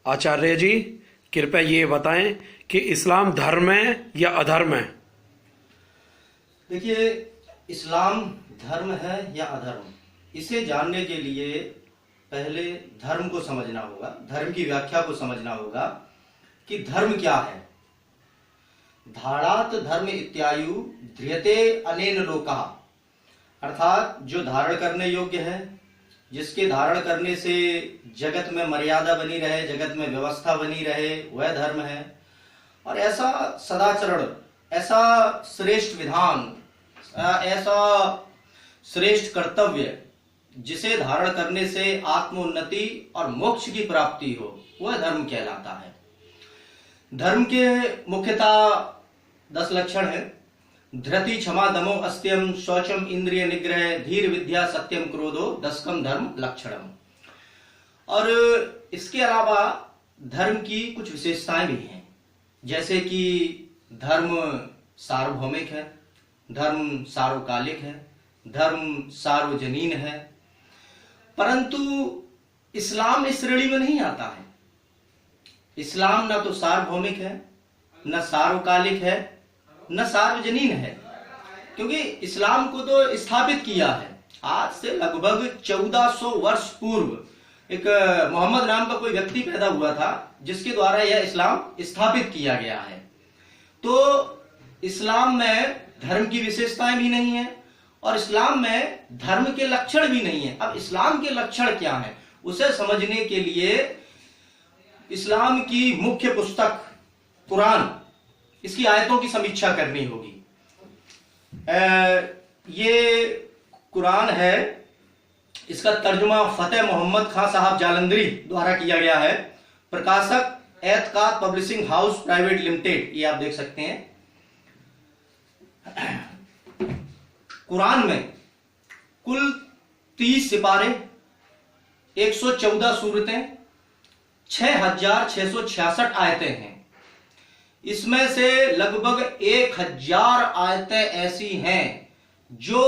आचार्य जी, कृपया ये बताएं कि इस्लाम धर्म है या अधर्म है? देखिए, इस्लाम धर्म है या अधर्म, इसे जानने के लिए पहले धर्म को समझना होगा, धर्म की व्याख्या को समझना होगा कि धर्म क्या है। धारात धर्म इत्यायु ध्रियते अनेन लोकः, अर्थात जो धारण करने योग्य है, जिसके धारण करने से जगत में मर्यादा बनी रहे, जगत में व्यवस्था बनी रहे, वह धर्म है। और ऐसा सदाचरण, ऐसा श्रेष्ठ विधान, ऐसा श्रेष्ठ कर्तव्य जिसे धारण करने से आत्मोन्नति और मोक्ष की प्राप्ति हो, वह धर्म कहलाता है। धर्म के मुख्यतः 10 लक्षण है। धृति क्षमा दमो अस्त्यम शौचम इंद्रिय निग्रह धीर विद्या सत्यम क्रोधो दशकम धर्म लक्षणम। और इसके अलावा धर्म की कुछ विशेषताएं भी हैं, जैसे कि धर्म सार्वभौमिक है, धर्म सार्वकालिक है, धर्म सार्वजनीन है। परंतु इस्लाम इस श्रेणी में नहीं आता है। इस्लाम न तो सार्वभौमिक है, न सार्वकालिक है, न सार्वजनीन है, क्योंकि इस्लाम को तो स्थापित किया है आज से लगभग 1400 वर्ष पूर्व। एक मोहम्मद नाम का कोई व्यक्ति पैदा हुआ था जिसके द्वारा यह इस्लाम स्थापित किया गया है। तो इस्लाम में धर्म की विशेषताएं भी नहीं है और इस्लाम में धर्म के लक्षण भी नहीं है। अब इस्लाम के लक्षण क्या है, उसे समझने के लिए इस्लाम की मुख्य पुस्तक कुरान, इसकी आयतों की समीक्षा करनी होगी। ये कुरान है, इसका तर्जुमा फतेह मोहम्मद खान साहब जालंधरी द्वारा किया गया है। प्रकाशक एतकाद पब्लिशिंग हाउस प्राइवेट लिमिटेड, ये आप देख सकते हैं। कुरान में कुल 30 सिपारे, 114 सूरतें, 6666 आयतें हैं। इसमें से लगभग 1000 आयतें ऐसी हैं जो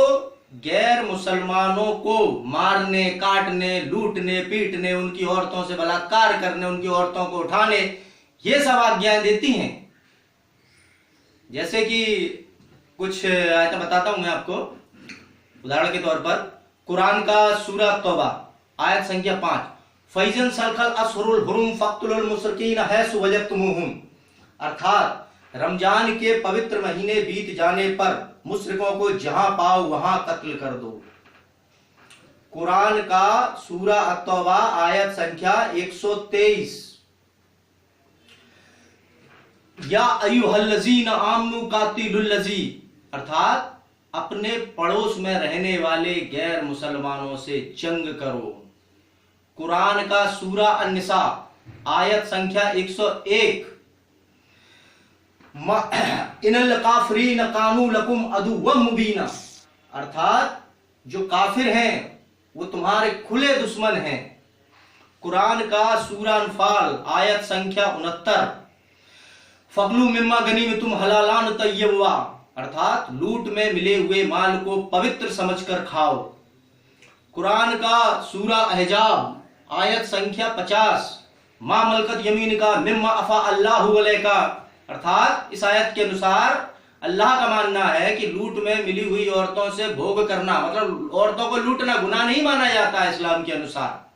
गैर मुसलमानों को मारने, काटने, लूटने, पीटने, उनकी औरतों से बलात्कार करने, उनकी औरतों को उठाने, ये सब आज्ञाएं देती हैं। जैसे कि कुछ आयतें बताता हूं मैं आपको। उदाहरण के तौर पर कुरान का सूरा तौबा आयत संख्या 5, फैजन सलखल असहुरुल हुरुम फक्तुल मुशरिकीन हैसु वजदतमुहुम, अर्थात रमजान के पवित्र महीने बीत जाने पर मुशरिकों को जहां पाओ वहां कत्ल कर दो। कुरान का सूरा अत-तौबा आयत संख्या 123, या अय्युहल्लज़ीना आमनु कातिलुल्लज़ी, अर्थात अपने पड़ोस में रहने वाले गैर मुसलमानों से जंग करो। कुरान का सूरा अन-निसा आयत संख्या 101, इनल काफिरीन कानू लकुम अदुव्वम मुबीना, अर्थात जो काफिर हैं वो तुम्हारे खुले दुश्मन हैं। कुरान का सूरा अनफाल आयत संख्या 69, फगलू मिम्मा गनीमतुम हलालान तय्यबा, अर्थात लूट में मिले हुए माल को पवित्र समझकर खाओ। कुरान का सूरा अहजाब आयत संख्या 50, मा मलकत यमीन का मिम्मा अफा अल्लाहु अलैका, अर्थात इस आयत के अनुसार अल्लाह का मानना है कि लूट में मिली हुई औरतों से भोग करना, मतलब औरतों को लूटना गुनाह नहीं माना जाता है इस्लाम के अनुसार।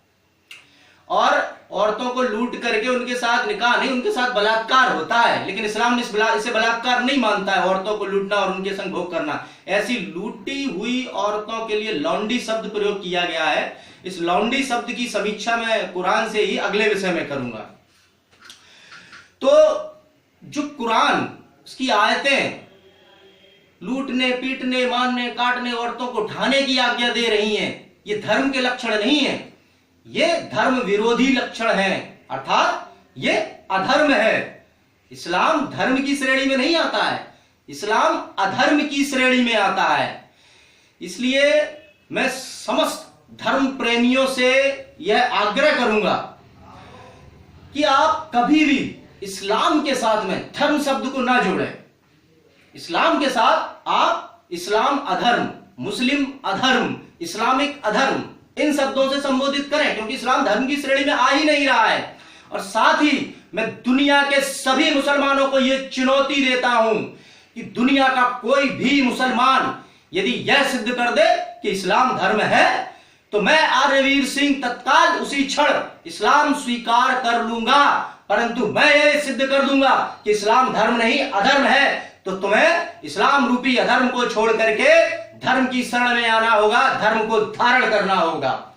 और औरतों को लूट करके उनके साथ निकाह नहीं, उनके साथ बलात्कार होता है, लेकिन इस्लाम इसे बलात्कार नहीं मानता है, औरतों को लूटना और उनके संग भोग करना। ऐसी लूटी हुई औरतों के लिए लौंडी शब्द प्रयोग किया गया है। इस लौंडी शब्द की समीक्षा मैं कुरान से ही अगले विषय में करूंगा। तो जो कुरान, उसकी आयतें लूटने, पीटने, मारने, काटने, औरतों को उठाने की आज्ञा दे रही हैं, ये धर्म के लक्षण नहीं है, ये धर्म विरोधी लक्षण है, अर्थात ये अधर्म है। इस्लाम धर्म की श्रेणी में नहीं आता है, इस्लाम अधर्म की श्रेणी में आता है। इसलिए मैं समस्त धर्म प्रेमियों से यह आग्रह करूंगा कि आप कभी भी इस्लाम के साथ में धर्म शब्द को ना जोड़ें। इस्लाम के साथ आप इस्लाम अधर्म, मुस्लिम अधर्म, इस्लामिक अधर्म, इन शब्दों से संबोधित करें, क्योंकि इस्लाम धर्म की श्रेणी में आ ही नहीं रहा है। और साथ ही मैं दुनिया के सभी मुसलमानों को यह चुनौती देता हूं कि दुनिया का कोई भी मुसलमान यदि यह सिद्ध कर दे कि इस्लाम धर्म है, तो मैं आर्यवीर सिंह तत्काल उसी क्षण इस्लाम स्वीकार कर लूंगा। परंतु मैं यह सिद्ध कर दूंगा कि इस्लाम धर्म नहीं अधर्म है, तो तुम्हें इस्लाम रूपी अधर्म को छोड़ करके धर्म की शरण में आना होगा, धर्म को धारण करना होगा।